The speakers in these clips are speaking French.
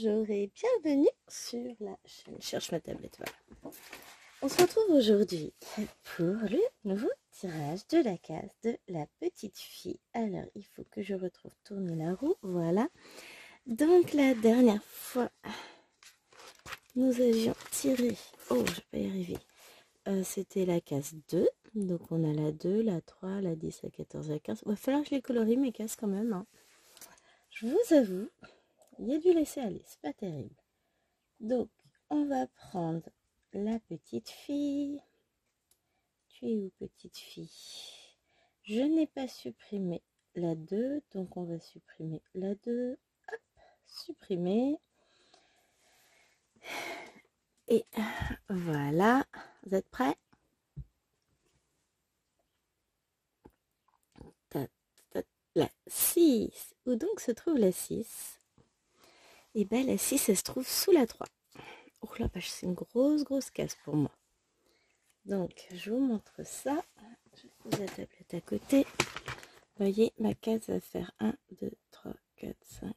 bonjour et bienvenue sur la chaîne. Je cherche ma tablette, voilà. On se retrouve aujourd'hui pour le nouveau tirage de la case de la petite fille. Alors, il faut que je retrouve tourner la roue, voilà. Donc, la dernière fois, nous avions tiré, oh, je vais pas y arriver, c'était la case 2. Donc, on a la 2, la 3, la 10, la 14, la 15. Il va falloir que je les colorie, mes cases quand même, hein. Je vous avoue, il y a du laisser aller, c'est pas terrible. Donc, on va prendre la petite fille. Tu es où, petite fille? Je n'ai pas supprimé la 2, donc on va supprimer la 2. Hop, supprimer. Et voilà, vous êtes prêts? La 6. Où donc se trouve la 6? Et bien, la 6, elle se trouve sous la 3. Oh la vache, c'est une grosse case pour moi. Donc, je vous montre ça. Je pose la tablette à côté. Vous voyez, ma case va faire 1, 2, 3, 4, 5,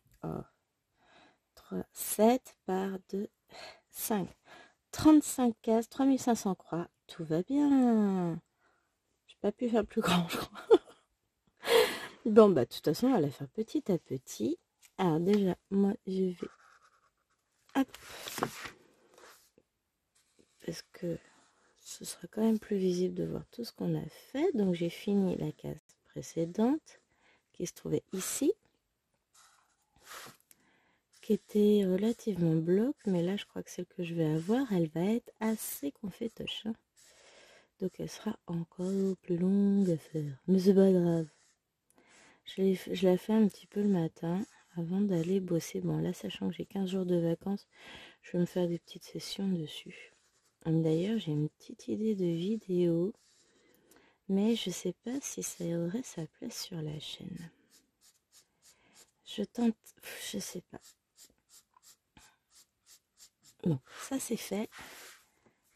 3, 7 par 2, 5. 35 cases, 3500 croix. Tout va bien. J'ai pas pu faire plus grand, je crois. Bon, bah, de toute façon, on va la faire petit à petit. Alors, déjà, moi, je vais... Hop. Parce que ce sera quand même plus visible de voir tout ce qu'on a fait. Donc, j'ai fini la case précédente qui se trouvait ici, qui était relativement bloc, mais là, je crois que celle que je vais avoir, elle va être assez confétoche, hein. Donc, elle sera encore plus longue à faire. Mais c'est pas grave. Je la fais un petit peu le matin avant d'aller bosser. Bon, là, sachant que j'ai 15 jours de vacances, je vais me faire des petites sessions dessus. D'ailleurs, j'ai une petite idée de vidéo, mais je sais pas si ça aurait sa place sur la chaîne. Je tente, je sais pas. Bon, ça c'est fait.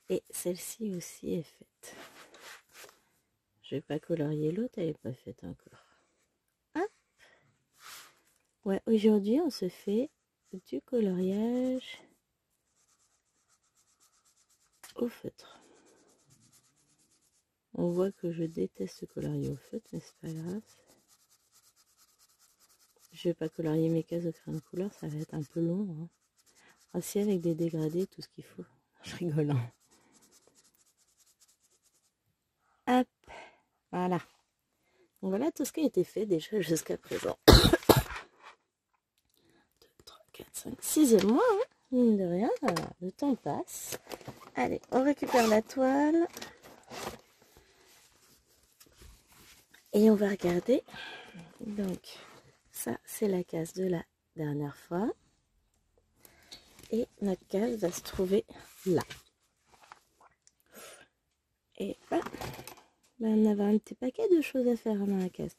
Et celle-ci aussi est faite. Je vais pas colorier l'autre, elle n'est pas faite encore. Hop. Ouais, aujourd'hui on se fait du coloriage au feutre. On voit que je déteste colorier au feutre, mais c'est pas grave. Je vais pas colorier mes cases au crayon de couleur, ça va être un peu long, hein. Aussi avec des dégradés, tout ce qu'il faut. Je rigole, hein. Hop, voilà. Donc voilà tout ce qui a été fait déjà jusqu'à présent. 2, 3, 4, 5, 6e mois, hein, mine de rien, le temps passe. Allez, on récupère la toile. Et on va regarder. Donc, ça, c'est la case de la dernière fois. Et notre case va se trouver là. Et voilà. Ben, on avait un petit paquet de choses à faire dans la case.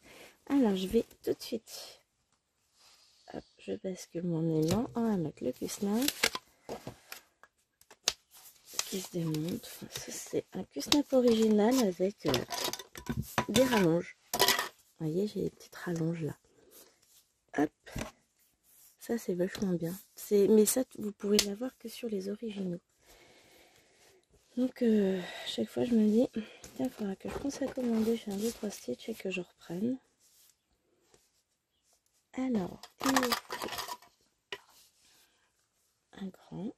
Alors, je vais tout de suite... Hop, je bascule mon aimant. On va mettre le Q-snap qui se démonte. Enfin, c'est un Q-snap original avec des rallonges. Vous voyez, j'ai des petites rallonges là. Hop. Ça, c'est vachement bien. Mais ça, vous pouvez l'avoir que sur les originaux. Donc, chaque fois, je me dis, tiens, il faudra que je pense à commander chez un 2-3 Stitch et que je reprenne. Alors, il me faut un grand.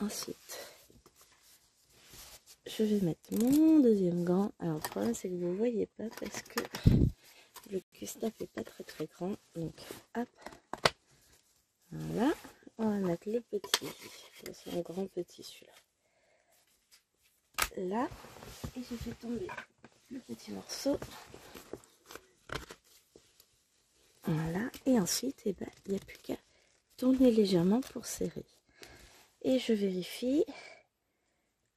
Ensuite, je vais mettre mon deuxième gant. Alors, le problème, c'est que vous ne voyez pas parce que le Q-snap n'est pas très grand. Donc, hop. Voilà. On va mettre le petit. C'est un grand petit, celui-là. Là. Et je fais tomber le petit morceau. Voilà. Et ensuite, eh ben, il n'y a plus qu'à tourner légèrement pour serrer. Et je vérifie.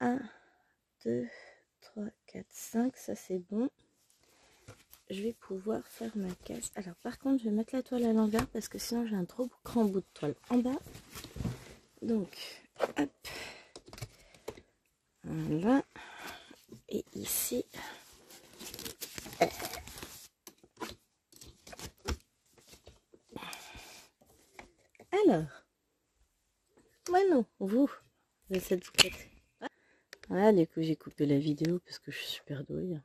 1, 2, 3, 4, 5. Ça, c'est bon. Je vais pouvoir faire ma case. Alors, par contre, je vais mettre la toile à l'envers parce que sinon, j'ai un trop grand bout de toile en bas. Donc, hop. Voilà. Et ici, vous. J'essaie de vous prêter. Voilà, du coup j'ai coupé la vidéo parce que je suis super douée. Vous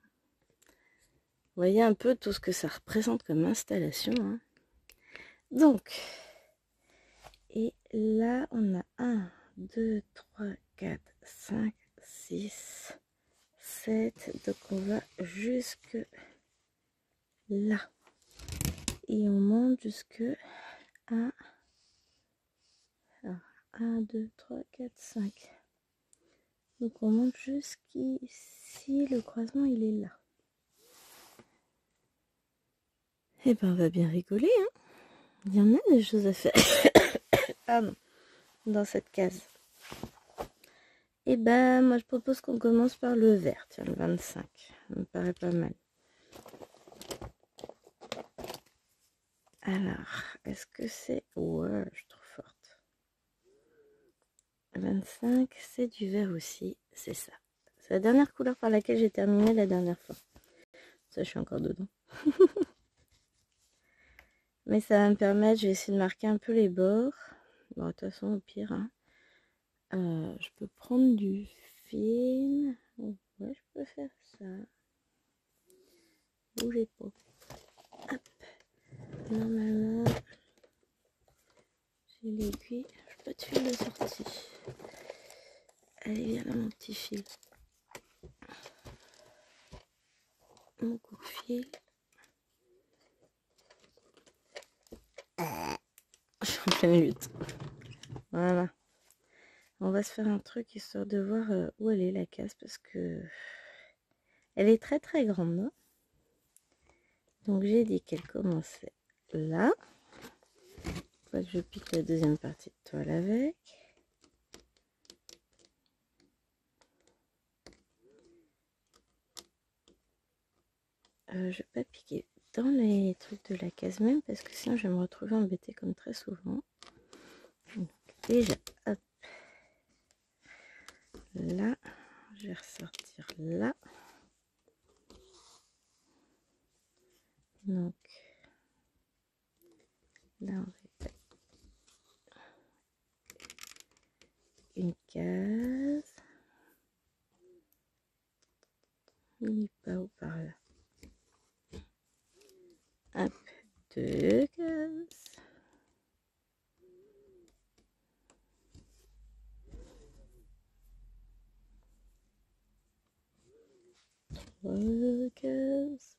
voyez un peu tout ce que ça représente comme installation. Hein. Donc, et là on a 1, 2, 3, 4, 5, 6, 7. Donc on va jusque là. Et on monte jusque à 1, 2, 3, 4, 5. Donc on monte jusqu'ici, le croisement il est là. Et ben on va bien rigoler, hein. Il y en a des choses à faire. Ah non, dans cette case. Et ben moi je propose qu'on commence par le vert, tiens le 25. Ça me paraît pas mal. Alors, est-ce que c'est... Ouais, je suis trop forte. 25, c'est du vert aussi, c'est ça. C'est la dernière couleur par laquelle j'ai terminé la dernière fois. Ça, je suis encore dedans. Mais ça va me permettre, je vais essayer de marquer un peu les bords. Bon, de toute façon, au pire, hein, je peux prendre du fil. Ouais, je peux faire ça. Bougez pas. Hop. Normalement, j'ai l'aiguille. Je peux te fil de sortie. Allez, viens là, mon petit fil. Mon court-fil. Je suis en pleine lutte. Voilà. On va se faire un truc histoire de voir où elle est la case parce que elle est très très grande. Hein. Donc j'ai dit qu'elle commençait là. Faut que je pique la deuxième partie de toile avec. Je vais pas piquer dans les trucs de la case même parce que sinon je vais me retrouver embêtée comme très souvent. Donc déjà, hop. Là, je vais ressortir là. Donc là, on va faire une case. Il n'est pas où par là. Hop, 2 cases. Cases.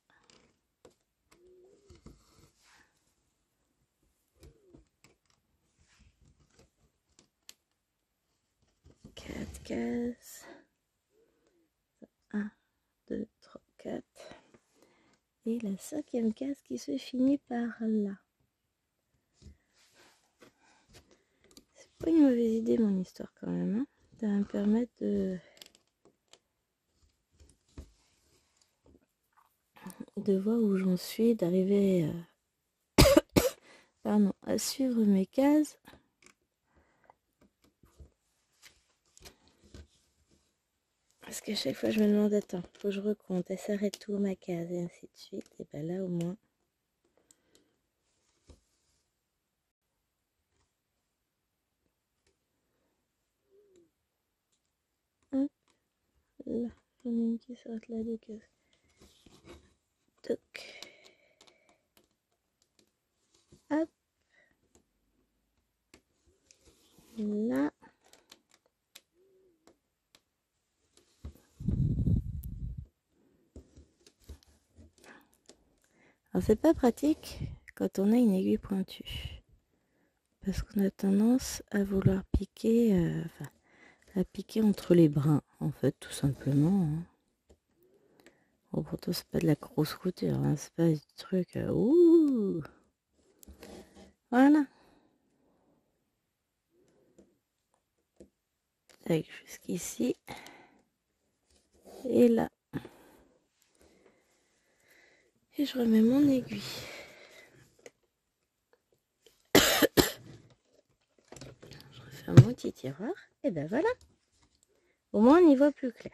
4 cases. 1, 2, 3, 4. Et la 5e case qui se finit par là. C'est pas une mauvaise idée mon histoire quand même. Hein. Ça va me permettre de voir où j'en suis, d'arriver à suivre mes cases. Parce qu'à chaque fois je me demande, attends, faut que je recompte, elle s'arrête tout ma case et ainsi de suite. Et ben là au moins. Hop, là, j'en ai une qui s'arrête là, 2 cases. Toc. Hop. Là. Alors c'est pas pratique quand on a une aiguille pointue. Parce qu'on a tendance à vouloir piquer, à piquer entre les brins, en fait, tout simplement. Hein. Bon, pourtant, c'est pas de la grosse couture, hein, c'est pas du truc. Ouh. Voilà. Avec jusqu'ici. Et là. Et je remets mon aiguille. Je referme mon petit tiroir. Et ben voilà. Au moins, on y voit plus clair.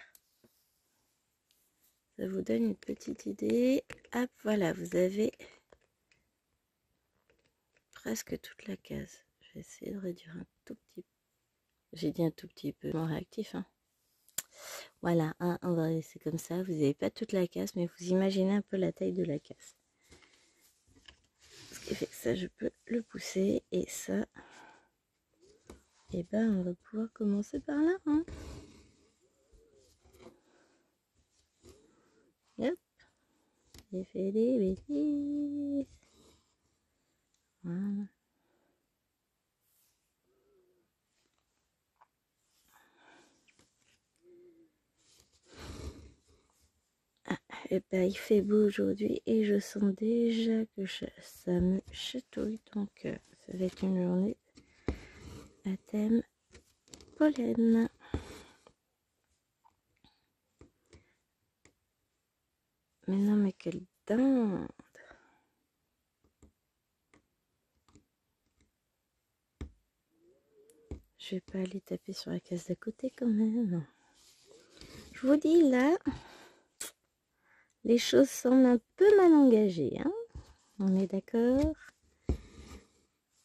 Ça vous donne une petite idée. Hop, voilà, vous avez presque toute la case. Je vais essayer de réduire un tout petit peu. J'ai dit un tout petit peu moins réactif. Hein. Voilà, hein, on va laisser comme ça. Vous n'avez pas toute la casse, mais vous imaginez un peu la taille de la casse. Ce qui fait que ça, je peux le pousser. Et ça, et ben, on va pouvoir commencer par là. Hein. Hop, j'ai fait des bêtises. Voilà. Et ben, il fait beau aujourd'hui et je sens déjà que ça me chatouille. Donc, ça va être une journée à thème pollen. Mais non, mais quelle dinde! Je vais pas aller taper sur la case d'à côté quand même. Je vous dis là, les choses semblent un peu mal engagées. Hein, on est d'accord?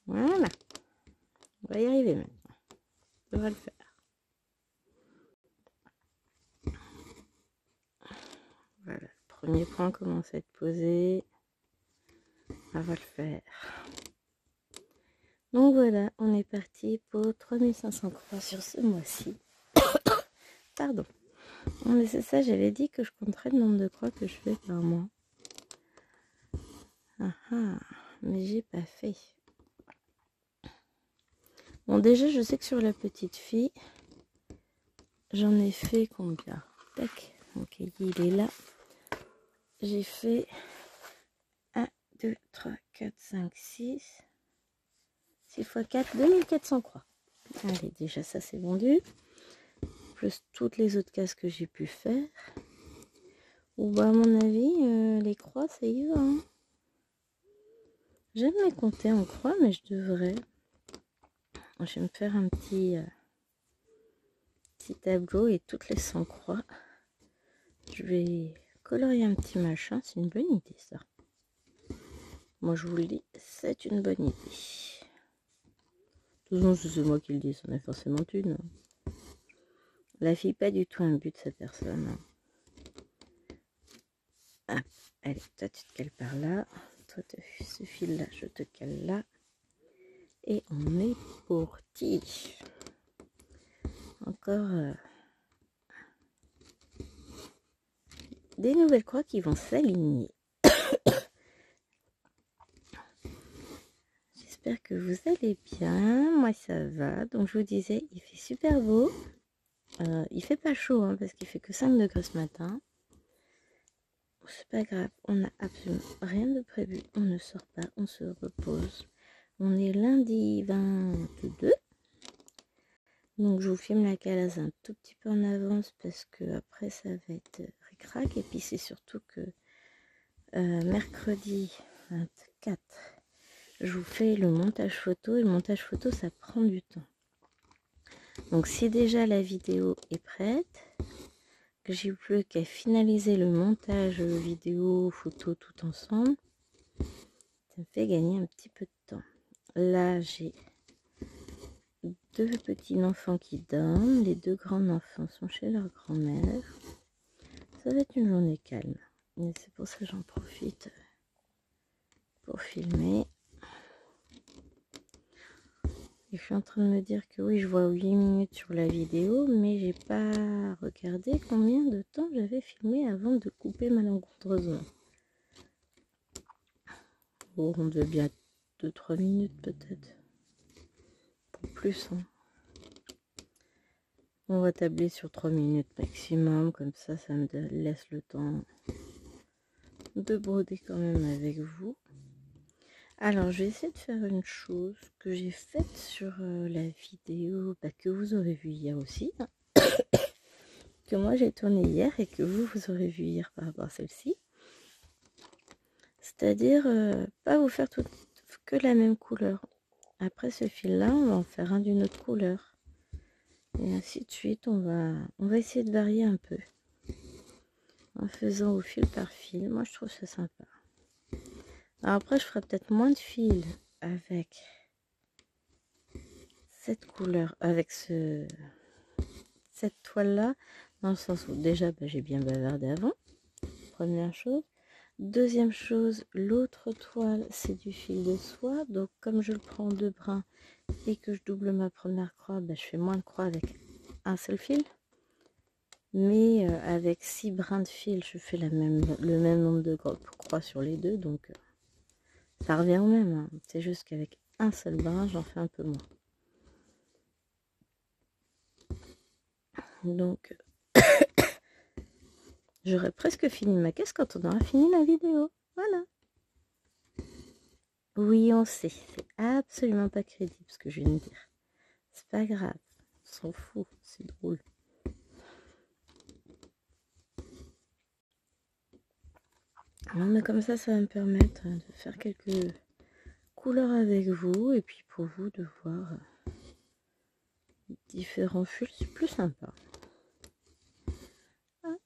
Voilà. On va y arriver maintenant. On va le faire. Voilà. Le premier point commence à être posé. On va le faire. Donc voilà, on est parti pour 3500 croix sur ce mois-ci. Pardon. Non mais c'est ça, j'avais dit que je compterais le nombre de croix que je fais par mois. Ah ah, mais j'ai pas fait. Bon déjà je sais que sur la petite fille, j'en ai fait combien? Tac, donc il est là. J'ai fait 1, 2, 3, 4, 5, 6. 6 x 4, 2400 croix. Allez, déjà ça c'est vendu. Plus toutes les autres cases que j'ai pu faire. Ou bah à mon avis, les croix ça y va. Hein. J'aime les compter en croix, mais je devrais. Je vais me faire un petit tableau et toutes les 100 croix. Je vais colorier un petit machin, c'est une bonne idée ça. Moi je vous le dis, c'est une bonne idée. De toute façon, c'est moi qui le dis, ça en est forcément une. La fille, pas du tout un but de cette personne. Ah, allez, toi tu te cales par là. Toi, ce fil là, je te cale là. Et on est parti. Encore des nouvelles croix qui vont s'aligner. J'espère que vous allez bien. Moi, ça va. Donc, je vous disais, il fait super beau. Il fait pas chaud hein, parce qu'il fait que 5 degrés ce matin. C'est pas grave. On n'a absolument rien de prévu. On ne sort pas. On se repose. On est lundi 22. Donc, je vous filme la calasse un tout petit peu en avance parce que après ça va être ric-rac. Et puis, c'est surtout que mercredi 24. Je vous fais le montage photo et le montage photo ça prend du temps. Donc si déjà la vidéo est prête, que j'ai plus qu'à finaliser le montage vidéo, photo tout ensemble, ça me fait gagner un petit peu de temps. Là j'ai 2 petits enfants qui dorment, les 2 grands enfants sont chez leur grand-mère. Ça va être une journée calme. Et c'est pour ça que j'en profite pour filmer. Et je suis en train de me dire que oui, je vois 8 minutes sur la vidéo, mais j'ai pas regardé combien de temps j'avais filmé avant de couper malencontreusement. Bon, on devait bien 2-3 minutes peut-être. Pour plus. Hein. On va tabler sur 3 minutes maximum, comme ça, ça me laisse le temps de broder quand même avec vous. Alors, je vais essayer de faire une chose que j'ai faite sur la vidéo que vous aurez vue hier aussi. Hein. Que moi j'ai tourné hier et que vous aurez vu hier par rapport à celle-ci. C'est-à-dire, pas vous faire que la même couleur. Après ce fil-là, on va en faire un d'une autre couleur. Et ainsi de suite, on va essayer de varier un peu. En faisant au fil par fil. Moi, je trouve ça sympa. Alors après, je ferai peut-être moins de fils avec cette couleur avec cette toile-là, dans le sens où déjà j'ai bien bavardé avant, première chose. Deuxième chose, l'autre toile, c'est du fil de soie. Donc comme je le prends en 2 brins et que je double ma première croix, je fais moins de croix avec un seul fil. Mais avec 6 brins de fil, je fais le même nombre de croix sur les deux. Donc ça revient au même. Hein. C'est juste qu'avec un seul brin, j'en fais un peu moins. Donc j'aurais presque fini ma caisse quand on aura fini la vidéo. Voilà. Oui, on sait. C'est absolument pas crédible ce que je viens de dire. C'est pas grave. On s'en fout. C'est drôle. Non, mais comme ça va me permettre de faire quelques couleurs avec vous. Et puis pour vous de voir différents fils. C'est plus sympa. Hop.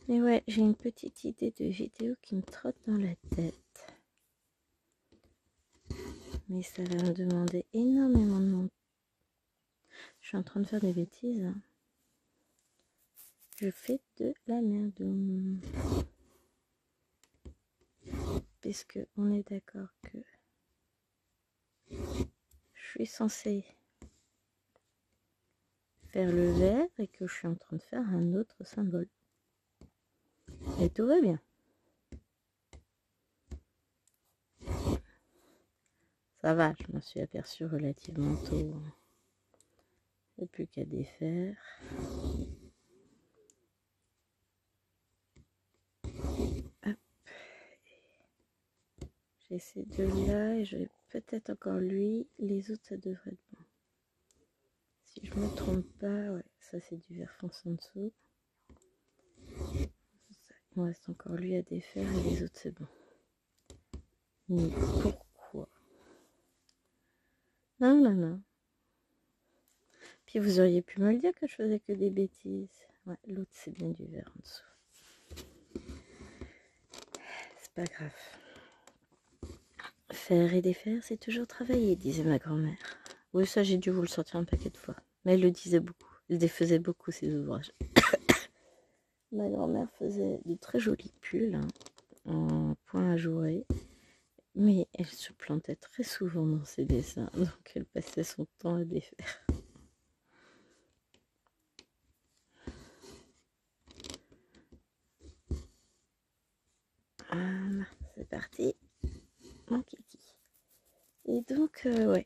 Mais ouais, j'ai une petite idée de vidéo qui me trotte dans la tête. Mais ça va me demander énormément de monde. Je suis en train de faire des bêtises. Hein. Je fais de la merde. Puisque on est d'accord que je suis censée faire le vert et que je suis en train de faire un autre symbole. Et tout va bien. Ça va, je m'en suis aperçue relativement tôt. Il n'y a plus qu'à défaire. Hop. J'ai ces deux-là et j'ai peut-être encore lui. Les autres, ça devrait être bon. Si je me trompe pas, ouais, ça c'est du vert foncé en dessous. Il me reste encore lui à défaire et les autres, c'est bon. Mais pourquoi? Non. Puis vous auriez pu me le dire que je faisais que des bêtises. Ouais, l'autre c'est bien du vert en dessous. C'est pas grave. Faire et défaire, c'est toujours travailler, disait ma grand-mère. Oui, ça j'ai dû vous le sortir un paquet de fois. Mais elle le disait beaucoup. Elle défaisait beaucoup ses ouvrages. Ma grand-mère faisait de très jolis pulls hein, en point ajouré. Mais elle se plantait très souvent dans ses dessins. Donc elle passait son temps à défaire. Voilà, c'est parti. Mon kiki. Et donc, ouais.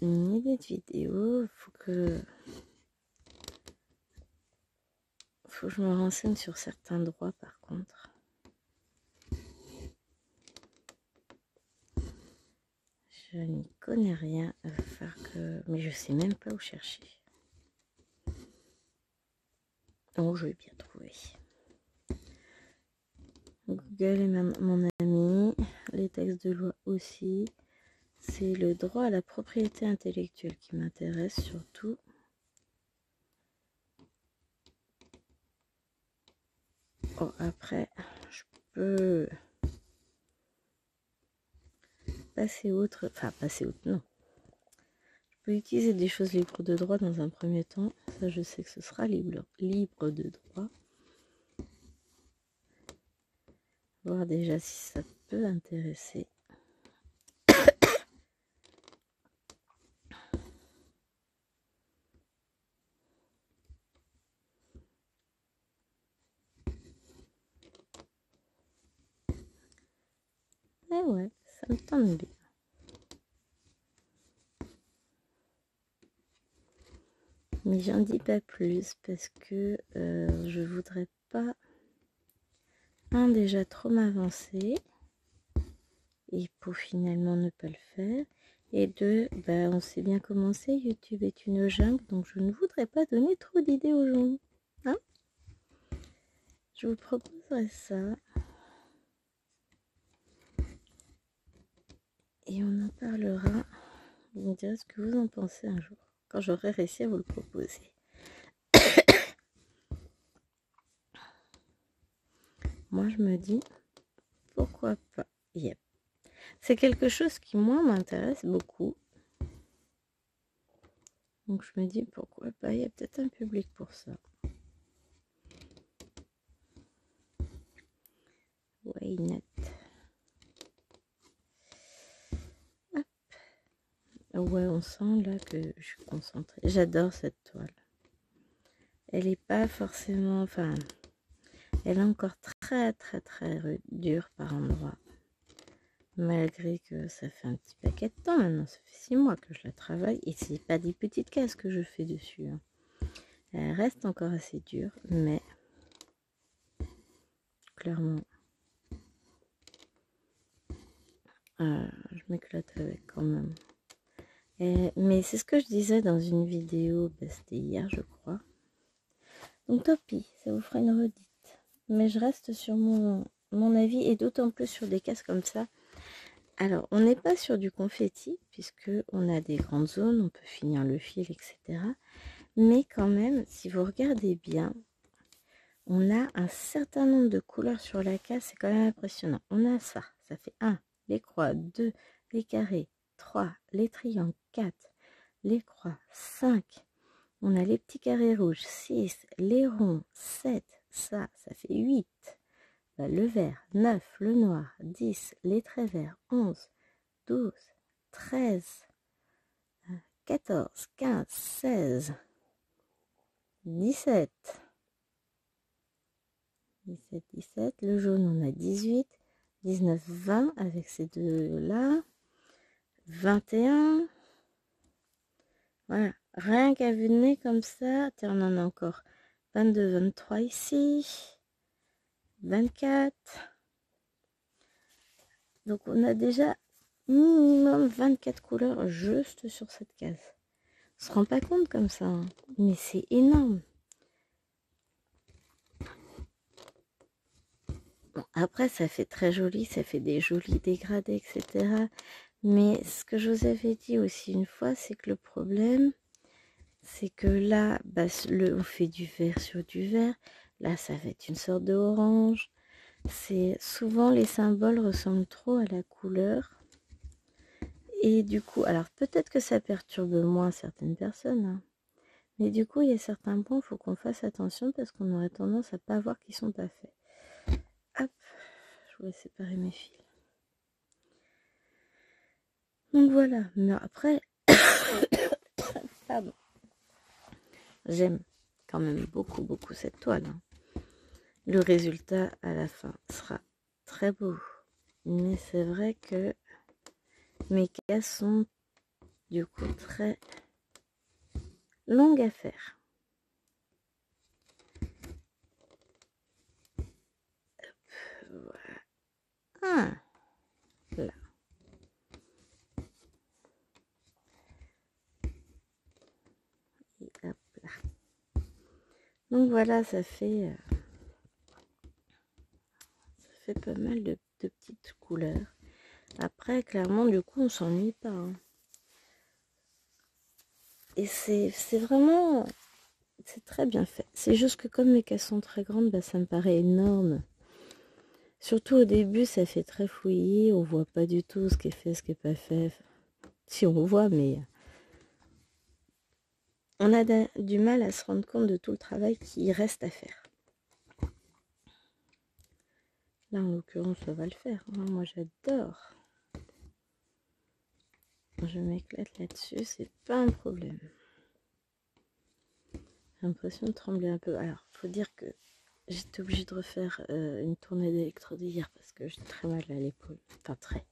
Une idée de vidéo, faut que je me renseigne sur certains droits par contre. Je n'y connais rien, mais je sais même pas où chercher. Oh, je vais bien trouver. Google est mon ami, les textes de loi aussi. C'est le droit à la propriété intellectuelle qui m'intéresse surtout. Oh, après, je peux passer outre, non. Je peux utiliser des choses libres de droit dans un premier temps. Ça, je sais que ce sera libre de droit. Voir déjà si ça peut intéresser. Mais ouais, ça me tente bien. Mais j'en dis pas plus parce que je voudrais pas déjà trop m'avancer et pour finalement ne pas le faire. Et 2, on sait bien comment c'est, YouTube est une jungle, donc je ne voudrais pas donner trop d'idées aux gens. Hein? Je vous proposerai ça. Et on en parlera. Vous me direz ce que vous en pensez un jour, quand j'aurai réussi à vous le proposer. Moi, je me dis, pourquoi pas. Yep. C'est quelque chose qui, moi, m'intéresse beaucoup. Donc, je me dis, pourquoi pas, il y a peut-être un public pour ça. Why not? Hop. Ouais, on sent là que je suis concentrée. J'adore cette toile. Elle n'est pas forcément... Enfin, elle est encore très dure par endroits. Malgré que ça fait un petit paquet de temps maintenant. Ça fait 6 mois que je la travaille. Et c'est pas des petites cases que je fais dessus. Hein. Elle reste encore assez dure. Mais... clairement... je m'éclate avec quand même. Mais c'est ce que je disais dans une vidéo, c'était hier je crois. Donc tant pis, ça vous fera une redite. Mais je reste sur mon avis et d'autant plus sur des cases comme ça. Alors on n'est pas sur du confetti puisque on a des grandes zones, on peut finir le fil, etc. Mais quand même, si vous regardez bien, on a un certain nombre de couleurs sur la case, c'est quand même impressionnant. On a ça fait 1, les croix, 2, les carrés, 3, les triangles, 4, les croix, 5, on a les petits carrés rouges, 6, les ronds, 7, ça fait 8, le vert, 9, le noir, 10, les traits verts, 11, 12, 13, 14, 15, 16, 17, 17, le jaune on a 18, 19, 20 avec ces deux là, 21, voilà, rien qu'à vue de nez comme ça, on en a encore 22, 23 ici, 24, donc on a déjà minimum 24 couleurs juste sur cette case. On se rend pas compte comme ça, hein, mais c'est énorme. Bon, après, ça fait très joli, ça fait des jolis dégradés, etc. Mais ce que je vous avais dit aussi une fois, c'est que le problème, c'est que là, on fait du vert sur du vert. Là, ça va être une sorte de orange. C'est souvent les symboles ressemblent trop à la couleur. Et du coup, alors peut-être que ça perturbe moins certaines personnes. Hein. Mais du coup, il y a certains points, il faut qu'on fasse attention parce qu'on aurait tendance à pas voir qu'ils sont pas faits. Hop, je voulais séparer mes fils. Donc voilà, mais après, pardon, j'aime quand même beaucoup cette toile. Hein. Le résultat à la fin sera très beau, mais c'est vrai que mes cases sont du coup très longues à faire. Voilà. Ah, là. Et hop là. Donc voilà, ça fait pas mal de petites couleurs. Après, clairement, du coup, on s'ennuie pas. Hein. Et c'est vraiment... c'est très bien fait. C'est juste que comme mes cases sont très grandes, ça me paraît énorme. Surtout au début, ça fait très fouillis. On voit pas du tout ce qui est fait, ce qui est pas fait. Si on voit, mais... on a du mal à se rendre compte de tout le travail qui reste à faire. Là, en l'occurrence, ça va le faire. Moi, j'adore. Je m'éclate là-dessus, c'est pas un problème. J'ai l'impression de trembler un peu. Alors, faut dire que j'étais obligée de refaire une tournée d'électrode hier parce que j'ai très mal à l'épaule. Enfin, très...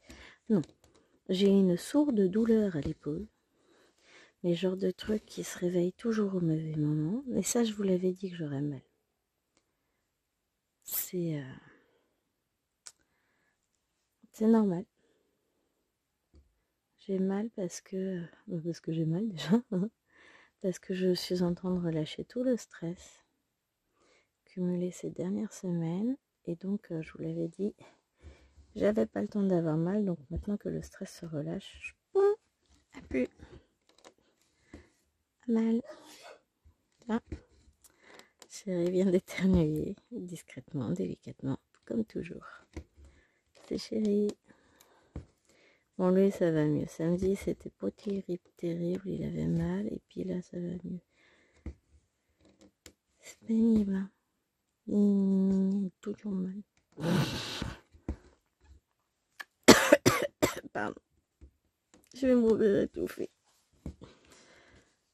non. J'ai une sourde douleur à l'épaule. Les genres de trucs qui se réveillent toujours au mauvais moment. Mais ça, je vous l'avais dit que j'aurais mal. C'est normal. J'ai mal parce que j'ai mal déjà. Parce que je suis en train de relâcher tout le stress cumulé ces dernières semaines. Et donc, je vous l'avais dit, j'avais pas le temps d'avoir mal. Donc maintenant que le stress se relâche, je plus mal. Là, chérie vient d'éternuer discrètement, délicatement, comme toujours. C'est chérie. Bon, lui, ça va mieux. Samedi, c'était pas terrible, il avait mal, et puis là, ça va mieux. C'est pénible, hein. Il a toujours mal. Pardon. Je vais mourir étouffée.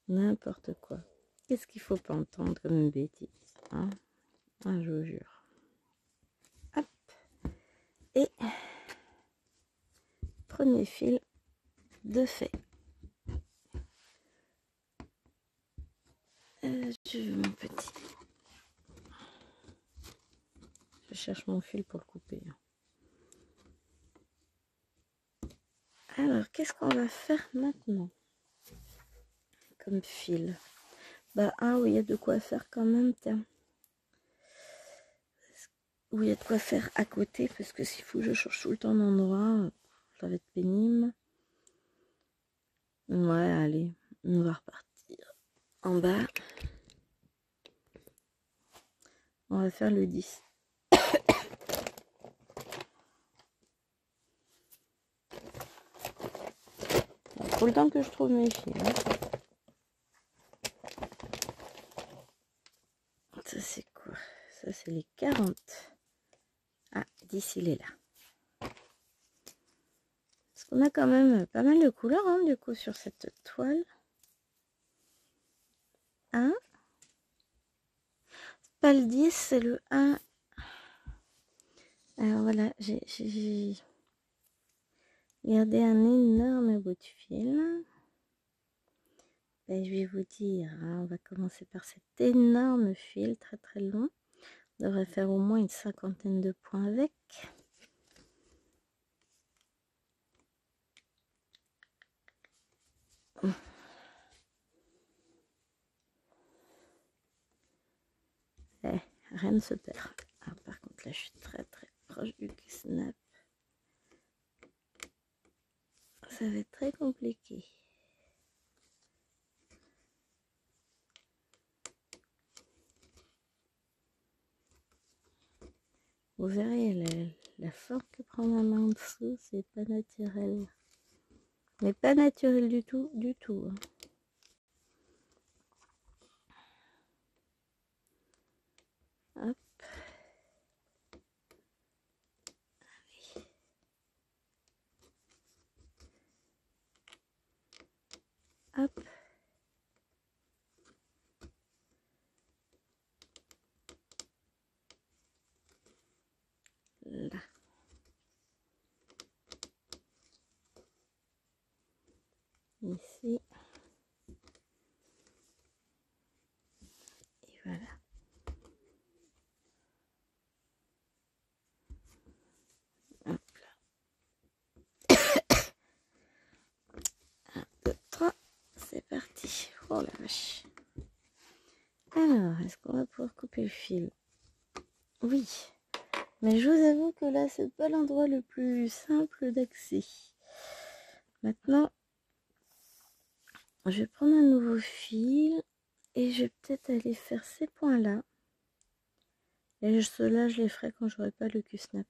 N'importe quoi. Qu'est-ce qu'il faut pas entendre comme une bêtise, hein? Ah, je vous jure. Hop. Et premier fil de fait. Je veux mon petit. Je cherche mon fil pour le couper. Alors, qu'est-ce qu'on va faire maintenant comme fil? Bah, oui, il y a de quoi faire quand même, tiens. Oui, il y a de quoi faire à côté, parce que s'il faut que je change tout le temps d'endroit, ça va être pénible. Ouais, allez, on va repartir. En bas, on va faire le 10. Il faut le temps que je trouve mes fils. Hein. Ça, c'est quoi? Ça, c'est les 40. Ah, 10, il est là. Parce qu'on a quand même pas mal de couleurs, hein, du coup, sur cette toile. Hein? Pas le 10, c'est le 1. Alors voilà, j'ai gardé un énorme bout de fil. Ben, je vais vous dire, hein, on va commencer par cet énorme fil très très long. On devrait faire au moins une 50aine de points avec. Rien ne se perd. Alors, par contre là je suis très très proche du snap. Ça va être très compliqué. Vous verrez la forme que prend ma main en dessous, c'est pas naturel. Mais pas naturel du tout, du tout. Hein. Hop. Hop. Là. Ici. Et voilà. Hop là. 1, 2, 3. C'est parti. Oh la vache. Alors, est-ce qu'on va pouvoir couper le fil? Oui. Mais je vous avoue que là, c'est pas l'endroit le plus simple d'accès. Maintenant, je vais prendre un nouveau fil et je vais peut-être aller faire ces points-là. Et ceux-là, je les ferai quand j'aurai pas le Q-snap.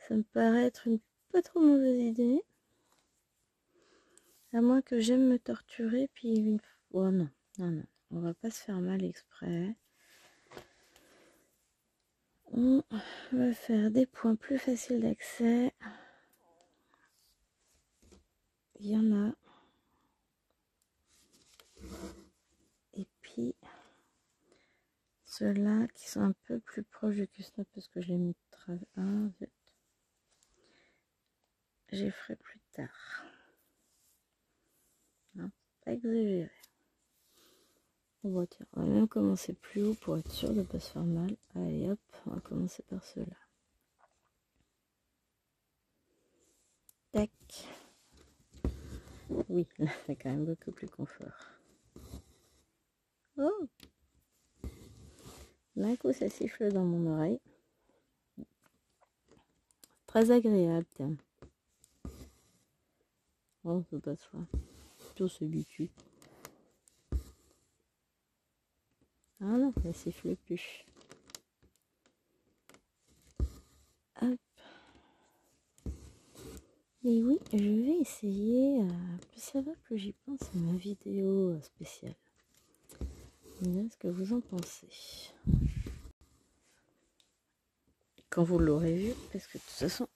Ça me paraît être une pas trop mauvaise idée. À moins que j'aime me torturer, puis une... Oh non, non, non. On va pas se faire mal exprès. On va faire des points plus faciles d'accès. Il y en a. Et puis, ceux-là qui sont un peu plus proches du Q-snap parce que je l'ai mis de travers. Ah, zut. J'y ferai plus tard. Non, pas exagéré. Bon, tiens, on va même commencer plus haut pour être sûr de ne pas se faire mal. Allez hop, on va commencer par ceux-là. Tac. Oui, là c'est quand même beaucoup plus confort. Oh! D'un coup ça siffle dans mon oreille. Très agréable, tiens. Oh, ça passe pas. Tout s'habitue. Ah non, ça siffle plus. Hop. Mais oui, je vais essayer, plus ça va, plus j'y pense, à ma vidéo spéciale. Ce que vous en pensez. Quand vous l'aurez vu, parce que de toute façon,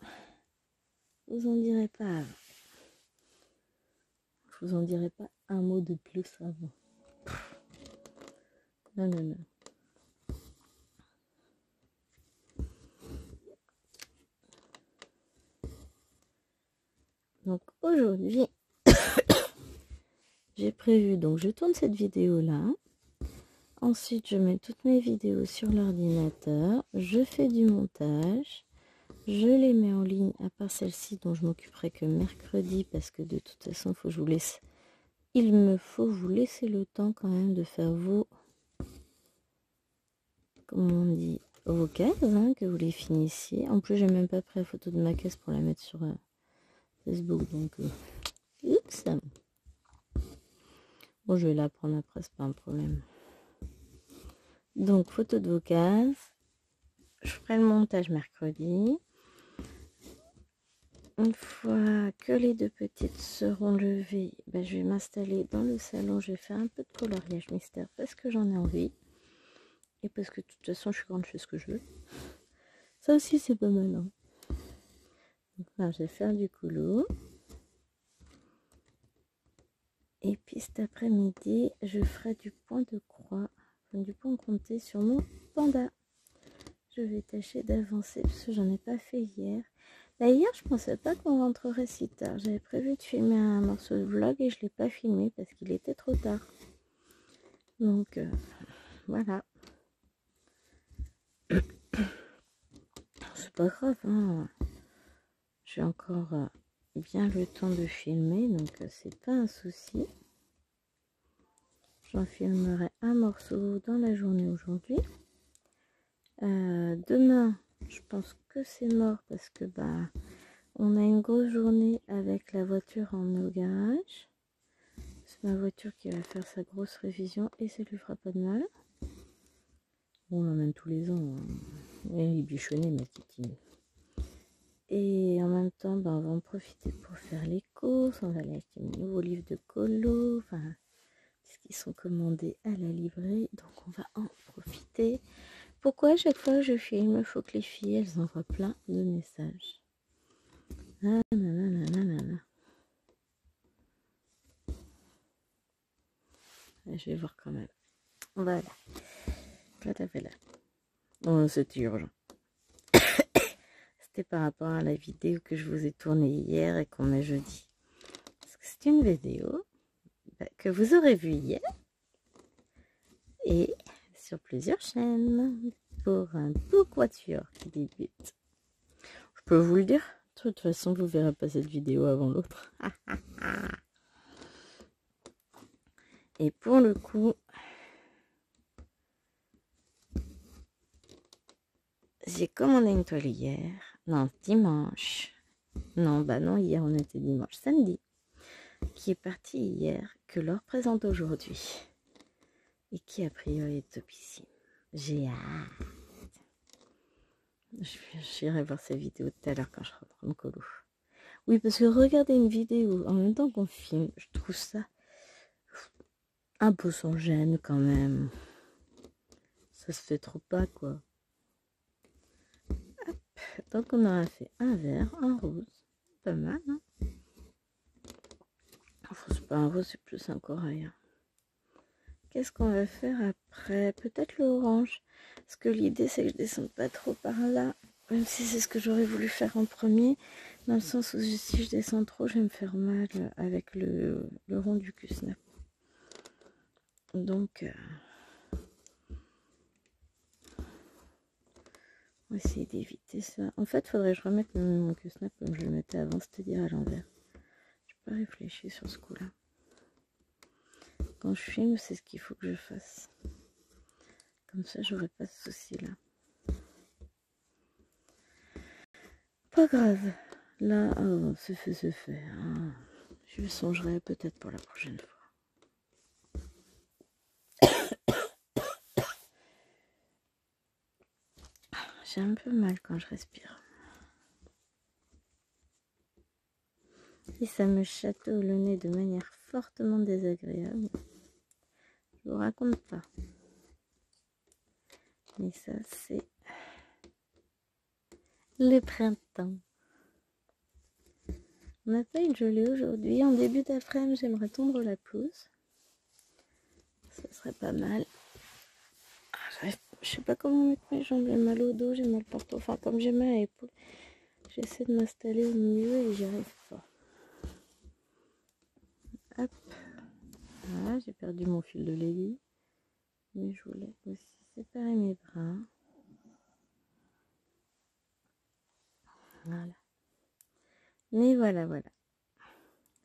vous en direz pas avant. Je vous en dirai pas un mot de plus avant. Non, non, non. Donc aujourd'hui, j'ai prévu, donc je tourne cette vidéo là. Ensuite, je mets toutes mes vidéos sur l'ordinateur. Je fais du montage. Je les mets en ligne, à part celle-ci dont je m'occuperai que mercredi parce que de toute façon, il me faut vous laisser le temps quand même de faire vos, comment on dit, vos cases, hein, que vous les finissiez. En plus, j'ai même pas pris la photo de ma caisse pour la mettre sur Facebook, donc oups. Bon, je vais la prendre après, c'est pas un problème. Donc, photo de vos cases. Je ferai le montage mercredi. Une fois que les deux petites seront levées, ben, je vais m'installer dans le salon. Je vais faire un peu de coloriage mystère parce que j'en ai envie. Et parce que de toute façon, je suis grande, je fais ce que je veux. Ça aussi, c'est pas mal. Hein. Donc là, je vais faire du coulo. Et puis cet après-midi, je ferai du point de croix, enfin, du point compté sur mon panda. Je vais tâcher d'avancer parce que j'en ai pas fait hier. Là, hier, je pensais pas qu'on rentrerait si tard. J'avais prévu de filmer un morceau de vlog et je l'ai pas filmé parce qu'il était trop tard. Donc, voilà. C'est pas grave, hein. J'ai encore bien le temps de filmer, donc c'est pas un souci. J'en filmerai un morceau dans la journée aujourd'hui. Demain, je pense que c'est mort parce que bah on a une grosse journée avec la voiture emmenée au garage. C'est ma voiture qui va faire sa grosse révision et ça lui fera pas de mal. Bon, on l'emmène tous les ans. Hein. Elle est bichonnée, ma titine. Et en même temps, bah, on va en profiter pour faire les courses. On va aller acheter mes nouveaux livres de colo. Enfin, puisqu'ils sont commandés à la librairie. Donc, on va en profiter. Pourquoi à chaque fois que je filme, il faut que les filles, elles envoient plein de messages. Ah, nanana. Je vais voir quand même. Voilà. Voilà. Oh, c'était urgent. C'était par rapport à la vidéo que je vous ai tournée hier et qu'on met jeudi. Parce que c'est une vidéo que vous aurez vue hier et sur plusieurs chaînes pour un beau quatuor qui débute. Je peux vous le dire. De toute façon, vous verrez pas cette vidéo avant l'autre. Et pour le coup, j'ai commandé une toile hier. Non, dimanche. Non, bah non, hier on était dimanche. Samedi. Qui est parti hier, que Laure présente aujourd'hui. Et qui a priori est topissime. J'ai hâte. J'irai voir ces vidéos tout à l'heure quand je reprends le colo. Oui, parce que regarder une vidéo en même temps qu'on filme, je trouve ça un peu sans gêne quand même. Ça se fait trop pas, quoi. Hop. Donc on aura fait un vert, un rose. Pas mal, hein. Enfin, c'est pas un rose, c'est plus un corail. Hein. Qu'est-ce qu'on va faire après? Peut-être le orange. Parce que l'idée, c'est que je descende pas trop par là. Même si c'est ce que j'aurais voulu faire en premier. Dans le sens où si je descends trop, je vais me faire mal avec le rond du cul-snap. Donc, on va essayer d'éviter ça. En fait, il faudrait que je remette mon cul-snap comme je le mettais avant, c'est-à-dire à l'envers. Je n'ai pas réfléchi sur ce coup-là. Quand je filme, c'est ce qu'il faut que je fasse. Comme ça, j'aurai pas ce souci-là. Pas grave. Là, oh, c'est fait, c'est fait. Hein. Je songerai peut-être pour la prochaine fois. J'ai un peu mal quand je respire. Et ça me chatouille le nez de manière fortement désagréable. Je vous raconte pas. Mais ça, c'est le printemps. On n'a pas eu de gelée aujourd'hui. En début d'après-midi, j'aimerais tondre la pelouse. Ça serait pas mal. Je sais pas comment mettre mes jambes. J'ai mal au dos, j'ai mal partout. Enfin, comme j'ai mal à l'épaule, j'essaie de m'installer au milieu et j'y arrive pas. Hop. Voilà, j'ai perdu mon fil de l'aiguille. Mais je voulais aussi séparer mes bras. Voilà. Mais voilà.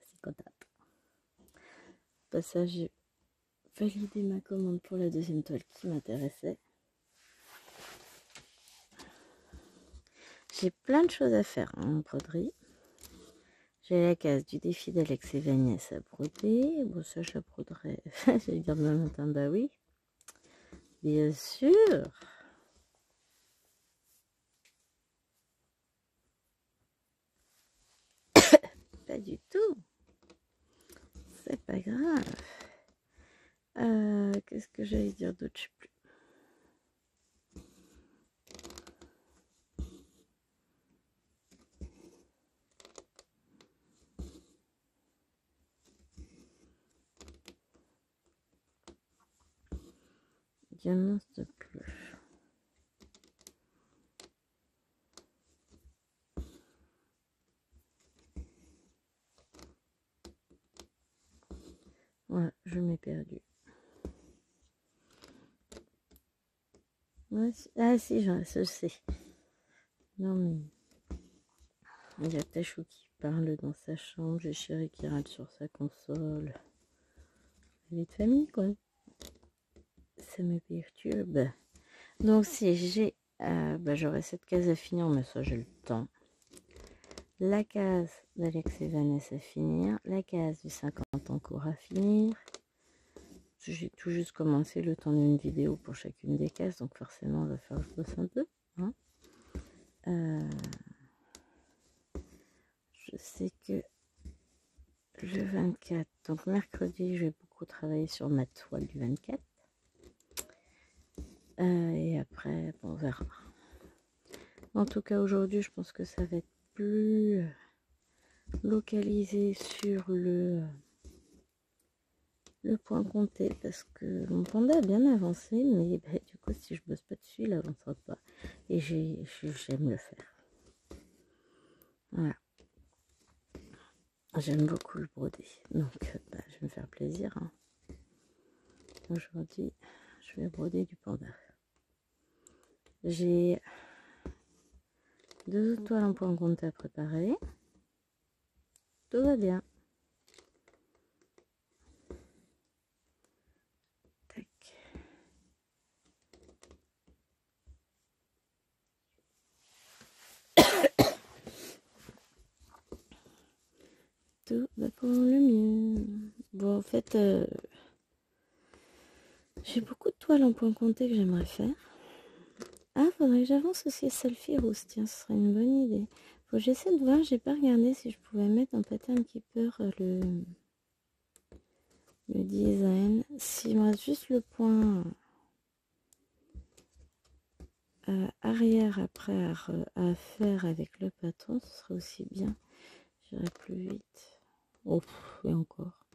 C'est contente. Au passage, j'ai validé ma commande pour la deuxième toile qui m'intéressait. J'ai plein de choses à faire en broderie. J'ai la case du défi d'Alex et Vagnès à broder. Bon, ça, je la broderai. J'allais dire demain matin, bah oui. Bien sûr. Pas du tout. C'est pas grave. Qu'est-ce que j'allais dire d'autre? Je sais plus. Diamant de plus. Ouais, je m'ai perdu. Ouais, ah si, je sais. Non mais... Il y a Tachou qui parle dans sa chambre, j'ai Chéri qui râle sur sa console. Elle est de famille, quoi. Ça me perturbe. Donc si j'ai... j'aurai cette case à finir, mais ça j'ai le temps. La case d'Alex et Vanessa à finir. La case du 50 ans court à finir. J'ai tout juste commencé le temps d'une vidéo pour chacune des cases, donc forcément il va falloir que je bosse un peu. Hein. Je sais que le 24, donc mercredi, je vais beaucoup travailler sur ma toile du 24. Et après, bon, on verra. En tout cas, aujourd'hui, je pense que ça va être plus localisé sur le point compté parce que mon panda a bien avancé, mais du coup, si je bosse pas dessus, il n'avancera pas. Et j'aime le faire. Voilà. J'aime beaucoup le broder, donc je vais me faire plaisir. Hein. Aujourd'hui, je vais broder du panda. J'ai 2 autres toiles en point compté à préparer. Tout va bien. Tac. Tout va pour le mieux. Bon, en fait, j'ai beaucoup de toiles en point compté que j'aimerais faire. Ah, faudrait que j'avance aussi selfie rose. Tiens, ce serait une bonne idée. Faut que j'essaie de voir, j'ai pas regardé si je pouvais mettre en pattern keeper le design. S'il me reste juste le point arrière après à faire avec le patron, ce serait aussi bien. J'irai plus vite. Oh, et encore.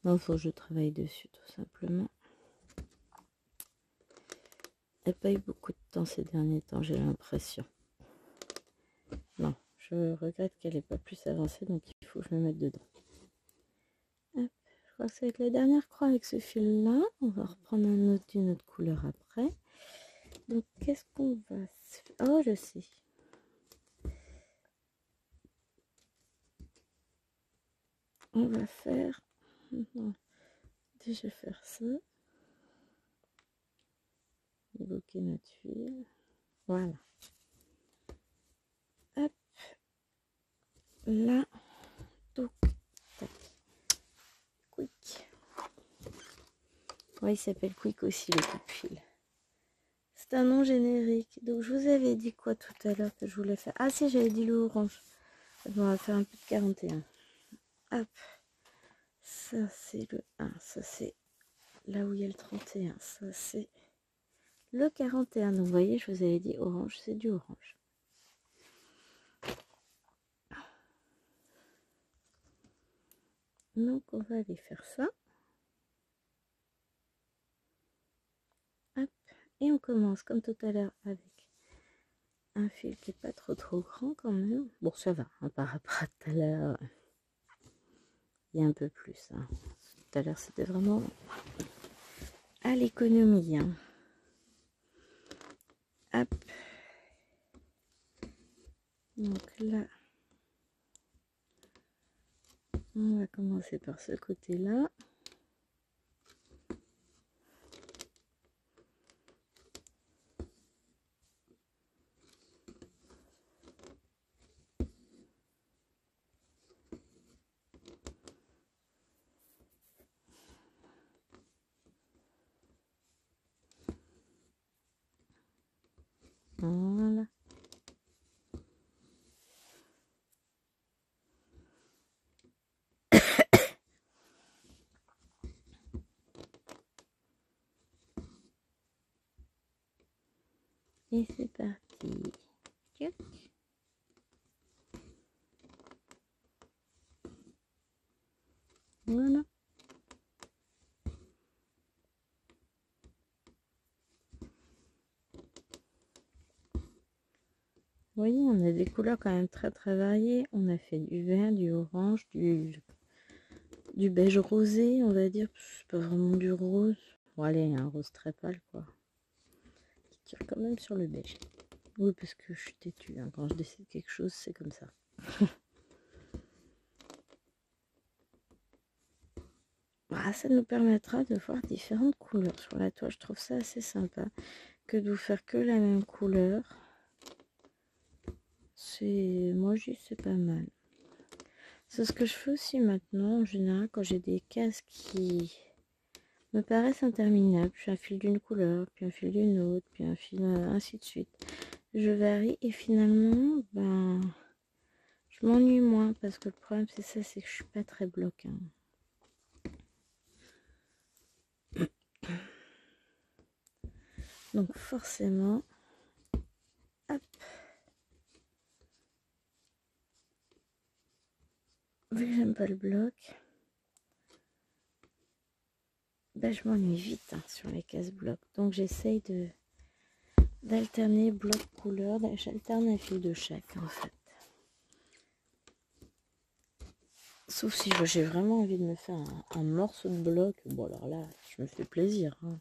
Non, faut que je travaille dessus tout simplement. Elle n'a pas eu beaucoup de temps ces derniers temps, j'ai l'impression. Non, je regrette qu'elle n'ait pas plus avancé, donc il faut que je me mette dedans. Hop, je crois que ça va être la dernière croix avec ce fil-là. On va reprendre un autre d'une autre couleur après. Donc, qu'est-ce qu'on va faire? Oh, je sais. On va faire... Non. Déjà faire ça. Bloquer notre fil. Voilà. Hop. Là. Donc, tac. Quick. Ouais, il s'appelle Quick aussi, le coup de fil. C'est un nom générique. Donc, je vous avais dit quoi tout à l'heure que je voulais faire? Ah si, j'avais dit le orange. On va faire un peu de 41. Hop, ça c'est le 1, ça c'est là où il y a le 31, ça c'est le 41. Donc vous voyez, je vous avais dit orange, c'est du orange. Donc on va aller faire ça. Hop, et on commence comme tout à l'heure avec un fil qui n'est pas trop grand quand même. Bon, ça va, hein, par rapport à tout à l'heure, il y a un peu plus. Hein. Tout à l'heure, c'était vraiment à l'économie. Hein. Hop. Donc là, on va commencer par ce côté-là. Voilà. Et c'est parti. Tchouk. Voilà. Vous voyez, on a des couleurs quand même très variées. On a fait du vert, du orange, du beige rosé, on va dire. C'est pas vraiment du rose. Bon, allez, un rose très pâle, quoi. Qui tire quand même sur le beige. Oui, parce que je suis têtue. Hein. Quand je décide quelque chose, c'est comme ça. Ah, ça nous permettra de voir différentes couleurs sur la toile. Je trouve ça assez sympa que de vous faire que la même couleur. Moi je dis c'est pas mal. C'est ce que je fais aussi maintenant en général quand j'ai des cases qui me paraissent interminables. Puis un fil d'une couleur, puis un fil d'une autre, puis un fil ainsi de suite. Je varie et finalement ben je m'ennuie moins parce que le problème c'est ça, c'est que je suis pas très bloc. Hein. Donc forcément, hop, vu que j'aime pas le bloc, ben je m'ennuie vite hein, sur les cases blocs. Donc j'essaye d'alterner bloc couleur, j'alterne un fil de chaque en fait. Sauf si j'ai vraiment envie de me faire un morceau de bloc, bon alors là je me fais plaisir. Hein.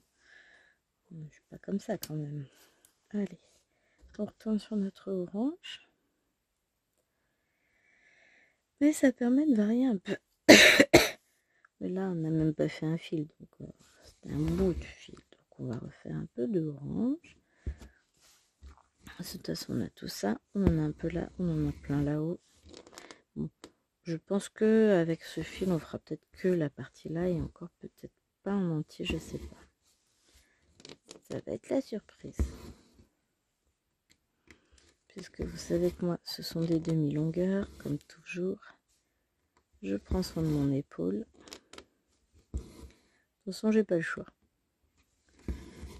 Je suis pas comme ça quand même. Allez, on retourne sur notre orange. Mais ça permet de varier un peu. Mais là on n'a même pas fait un fil, donc c'était un bout de fil. Donc on va refaire un peu d'orange. De toute façon on a tout ça, on en a un peu là, on en a plein là-haut. Bon. Je pense que avec ce fil on fera peut-être que la partie là et encore peut-être pas en entier, je sais pas. Ça va être la surprise. Puisque vous savez que moi ce sont des demi-longueurs comme toujours. Je prends soin de mon épaule. De toute façon j'ai pas le choix.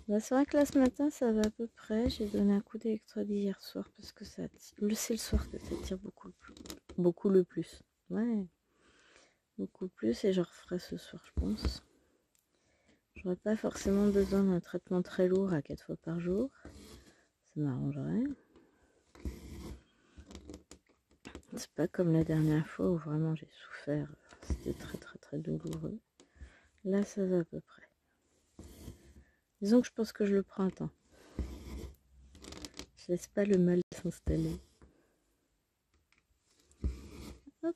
Bah, c'est vrai que là ce matin ça va à peu près. J'ai donné un coup d'électrode hier soir parce que c'est le soir que ça tire beaucoup le plus. Ouais, beaucoup plus et je referai ce soir je pense. J'aurais pas forcément besoin d'un traitement très lourd à 4 fois par jour. Ça m'arrangerait. C'est pas comme la dernière fois où vraiment j'ai souffert. C'était très douloureux. Là ça va à peu près. Disons que je pense que je le prends un temps. Je laisse pas le mal s'installer. Hop.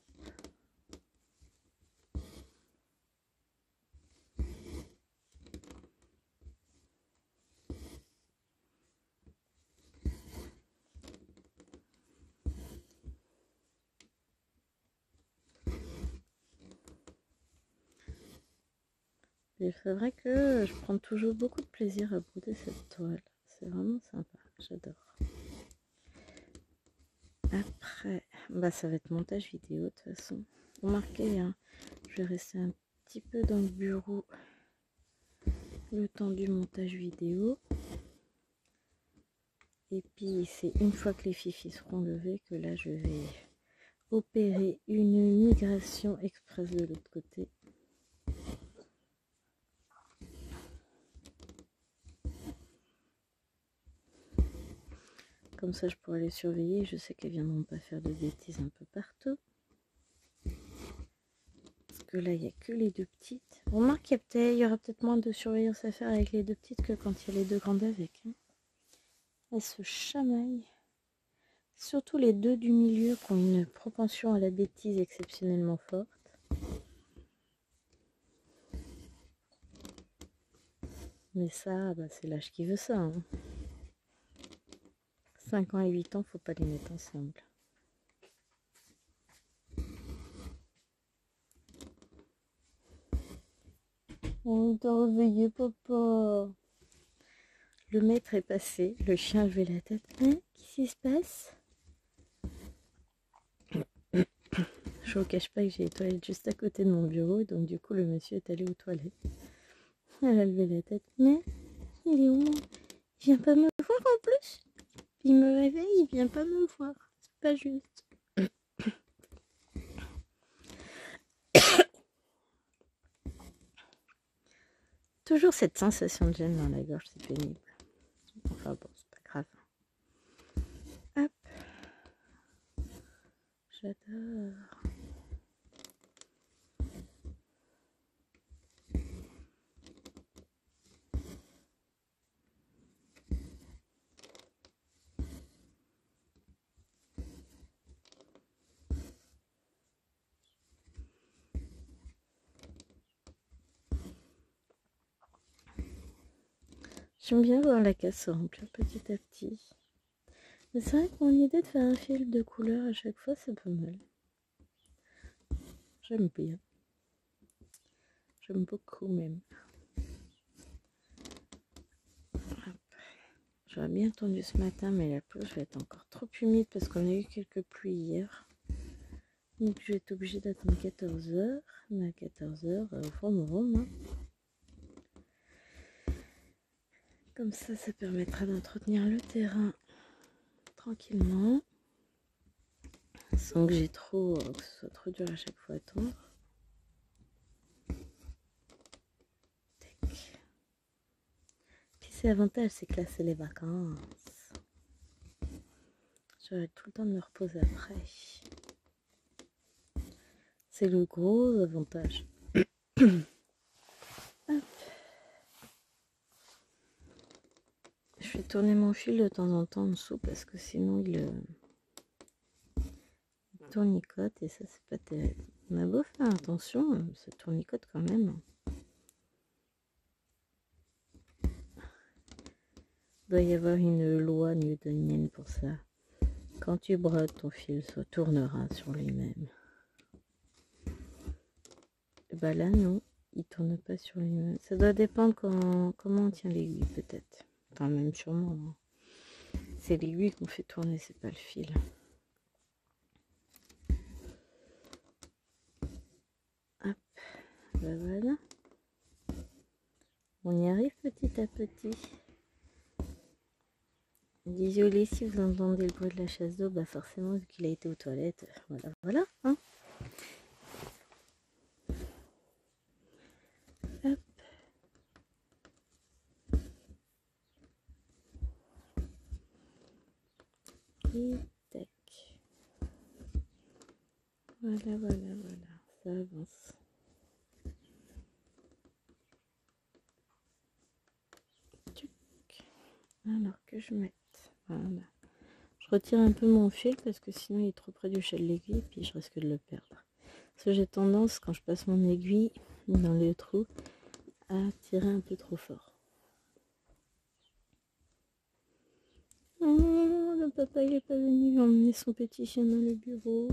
Et c'est vrai que je prends toujours beaucoup de plaisir à broder cette toile. C'est vraiment sympa, j'adore. Après, bah ça va être montage vidéo de toute façon. Remarquez, hein, je vais rester un petit peu dans le bureau le temps du montage vidéo. Et puis c'est une fois que les fifis seront levés que là je vais opérer une migration express de l'autre côté. Comme ça je pourrai les surveiller. Je sais qu'elles viendront pas faire de bêtises un peu partout. Parce que là il n'y a que les deux petites. Remarque il y aura peut-être moins de surveillance à faire avec les deux petites que quand il y a les deux grandes avec. Hein. Elles se chamaillent. Surtout les deux du milieu qui ont une propension à la bêtise exceptionnellement forte. Mais ça, bah, c'est l'âge qui veut ça. Hein. 5 ans et 8 ans, faut pas les mettre ensemble. On t'a réveillé, papa. Le maître est passé, le chien a levé la tête. Hein, qu'est-ce qui se passe? Je vous cache pas que j'ai les toilettes juste à côté de mon bureau, donc du coup le monsieur est allé aux toilettes. Elle a levé la tête. Mais il est où? Il vient pas me voir en plus. Il me réveille, il vient pas me voir. C'est pas juste. Toujours cette sensation de gêne dans la gorge, c'est pénible. Enfin bon, c'est pas grave. Hop. J'adore. J'aime bien voir la case se remplir petit à petit. Mais c'est vrai que mon idée de faire un fil de couleur à chaque fois, c'est pas mal. J'aime bien. J'aime beaucoup même. J'aurais bien tendu ce matin, mais la pelouse va être encore trop humide parce qu'on a eu quelques pluies hier. Donc je vais être obligée d'attendre 14h. Mais à 14h, hein. Comme ça permettra d'entretenir le terrain tranquillement. Sans que j'ai trop, que ce soit trop dur à chaque fois à tondre. Puis c'est l'avantage, c'est que là c'est les vacances. J'aurai tout le temps de me reposer après. C'est le gros avantage. Je fais tourner mon fil de temps en temps en dessous parce que sinon il tournicote et ça c'est pas terrible. On a beau faire attention, ça tournicote quand même. Il doit y avoir une loi newtonienne pour ça. Quand tu brodes, ton fil se tournera sur lui-même. Et bah là non, il tourne pas sur lui-même. Ça doit dépendre comment on tient l'aiguille peut-être. Enfin même sûrement. Hein. C'est l'aiguille qu'on fait tourner, c'est pas le fil. Hop, ben voilà. On y arrive petit à petit. Désolé si vous entendez le bruit de la chasse d'eau, bah forcément vu qu'il a été aux toilettes. Voilà. Hein. Hop. Et tac. Voilà. Ça avance. Alors que je mette. Voilà. Je retire un peu mon fil parce que sinon il est trop près du chat de l'aiguille et puis je risque de le perdre. Parce que j'ai tendance, quand je passe mon aiguille dans le trou, à tirer un peu trop fort. Oh, le papa il est pas venu emmener son petit chien dans le bureau.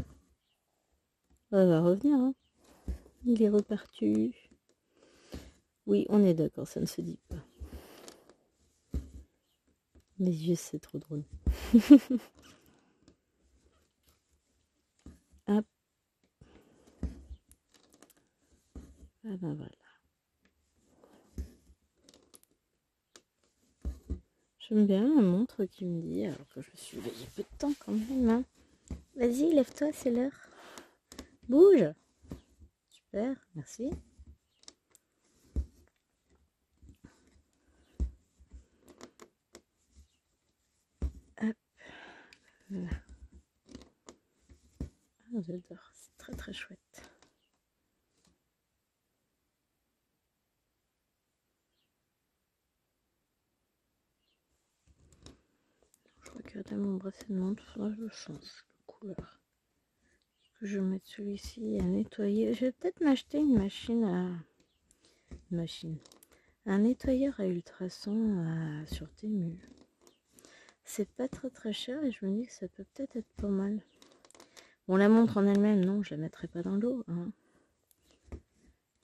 Il va revenir, hein. Il est reparti. Oui, on est d'accord, ça ne se dit pas. Mes yeux, c'est trop drôle. Hop. Ah ben voilà. J'aime bien la montre qui me dit, alors que je suis veillée peu de temps quand même. Hein. Vas-y, lève-toi, c'est l'heure. Bouge. Super, merci. Hop. Voilà. Ah, j'adore, c'est très très chouette. Je regarde mon bracelet de montre, faudra que je change de couleur. Que je vais mettre celui-ci à nettoyer. Je vais peut-être m'acheter une machine à... Un nettoyeur à ultrasons sur Temu. C'est pas très très cher et je me dis que ça peut peut-être être pas mal. Bon, la montre en elle-même, non, je la mettrai pas dans l'eau. Hein.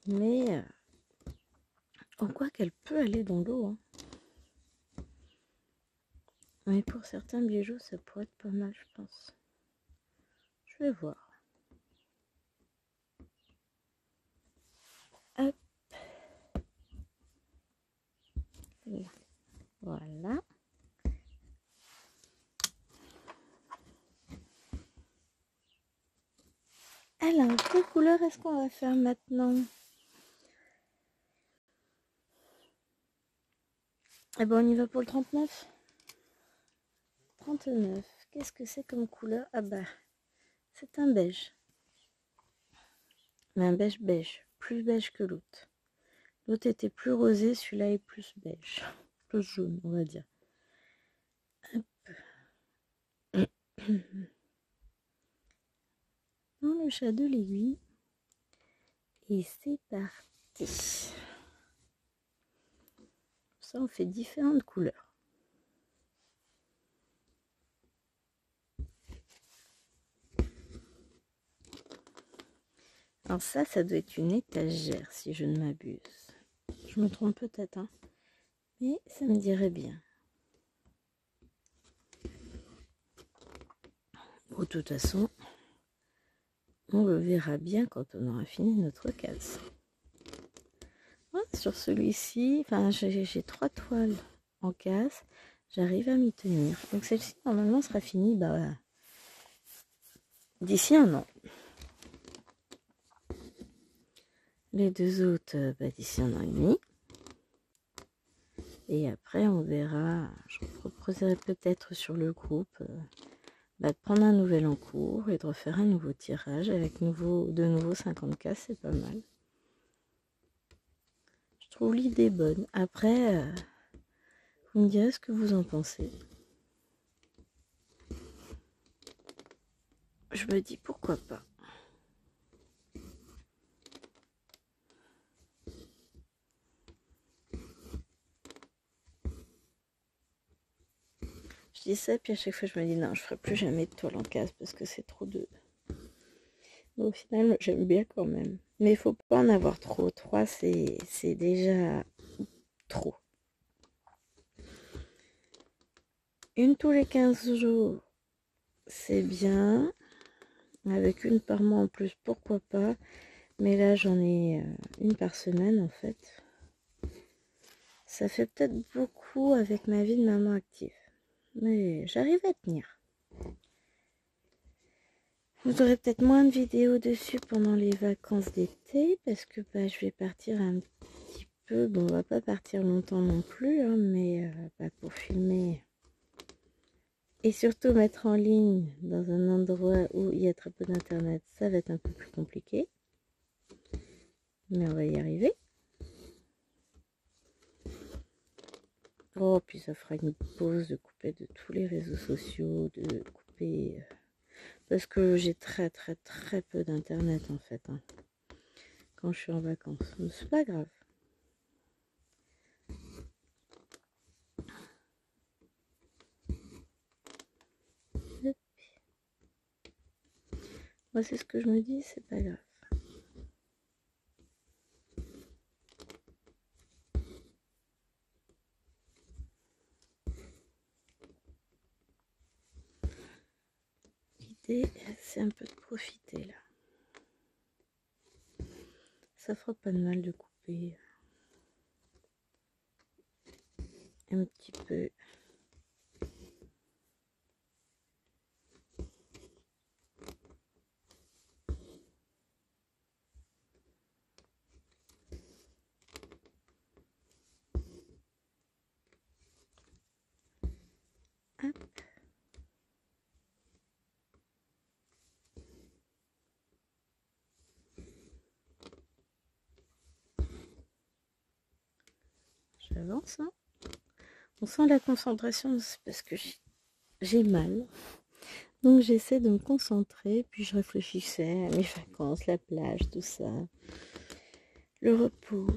Mais en quoi qu'elle peut aller dans l'eau. Hein. Mais pour certains bijoux, ça pourrait être pas mal, je pense. Je vais voir. Hop. Là. Voilà. Alors, quelle couleur est-ce qu'on va faire maintenant? Eh ben, on y va pour le 39. 39. Qu'est-ce que c'est comme couleur? Ah bah, c'est un beige. Mais un beige beige. Plus beige que l'autre. L'autre était plus rosé, celui-là est plus beige. Plus jaune, on va dire. Hop. Dans le chat de l'aiguille. Et c'est parti. Ça, on fait différentes couleurs. Alors ça doit être une étagère, si je ne m'abuse. Je me trompe peut-être, hein. Mais ça me dirait bien. Bon, de toute façon, on le verra bien quand on aura fini notre case. Ouais, sur celui-ci, enfin, j'ai 3 toiles en case. J'arrive à m'y tenir. Donc celle-ci, normalement, sera finie d'ici un an. Les deux autres, d'ici un an et demi. Et après, on verra. Je proposerai peut-être sur le groupe de prendre un nouvel en cours et de refaire un nouveau tirage avec de nouveau 50K, c'est pas mal. Je trouve l'idée bonne. Après, vous me direz ce que vous en pensez. Je me dis pourquoi pas. Je dis ça, puis à chaque fois je me dis non, je ferai plus jamais de toile en case parce que c'est trop de... Mais au final, j'aime bien quand même. Mais il faut pas en avoir trop. 3, c'est déjà trop. Une tous les 15 jours, c'est bien. Avec une par mois en plus, pourquoi pas. Mais là, j'en ai une par semaine en fait. Ça fait peut-être beaucoup avec ma vie de maman active. Mais j'arrive à tenir. Vous aurez peut-être moins de vidéos dessus pendant les vacances d'été parce que je vais partir un petit peu. Bon, on va pas partir longtemps non plus, hein, mais pour filmer et surtout mettre en ligne dans un endroit où il y a très peu d'internet, ça va être un peu plus compliqué. Mais on va y arriver. Oh, puis ça fera une pause de couper de tous les réseaux sociaux, de couper... Parce que j'ai très très très peu d'internet en fait, hein, quand je suis en vacances. Mais c'est pas grave. Moi c'est ce que je me dis, c'est pas grave. L'idée c'est un peu de profiter là. ça fera pas de mal de couper un petit peu. Hop. J'avance, hein. On sent la concentration, c'est parce que j'ai mal. Donc j'essaie de me concentrer, puis je réfléchissais à mes vacances, la plage, tout ça. Le repos,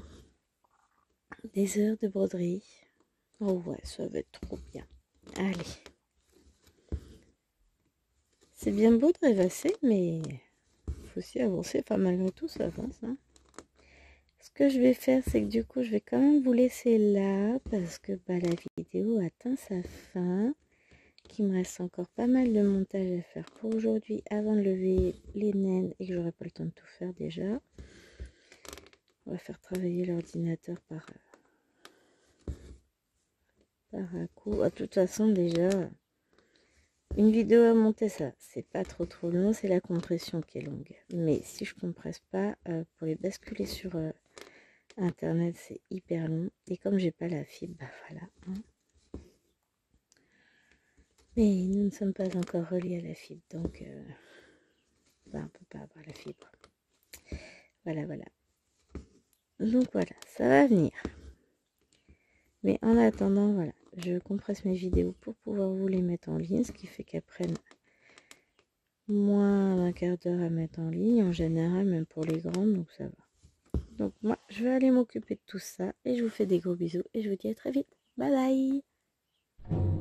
des heures de broderie. Oh ouais, ça va être trop bien. Allez. C'est bien beau de rêvasser, mais il faut aussi avancer. Enfin, malgré tout, ça avance, hein. Ce que je vais faire, c'est que du coup, je vais quand même vous laisser là, parce que bah, la vidéo atteint sa fin. Qu'il me reste encore pas mal de montage à faire pour aujourd'hui avant de lever les naines et que j'aurai pas le temps de tout faire déjà. On va faire travailler l'ordinateur par un coup. De toute façon, déjà, une vidéo à monter, ça, c'est pas trop long. C'est la compression qui est longue. Mais si je compresse pas, pour les basculer sur Internet, c'est hyper long. Et comme j'ai pas la fibre, bah voilà. Hein. Mais nous ne sommes pas encore reliés à la fibre, donc bah, on peut pas avoir la fibre. Voilà. Donc voilà, ça va venir. Mais en attendant, voilà, je compresse mes vidéos pour pouvoir vous les mettre en ligne, ce qui fait qu'elles prennent moins d'un quart d'heure à mettre en ligne, en général, même pour les grandes, donc ça va. Donc moi, je vais aller m'occuper de tout ça, et je vous fais des gros bisous, et je vous dis à très vite. Bye bye!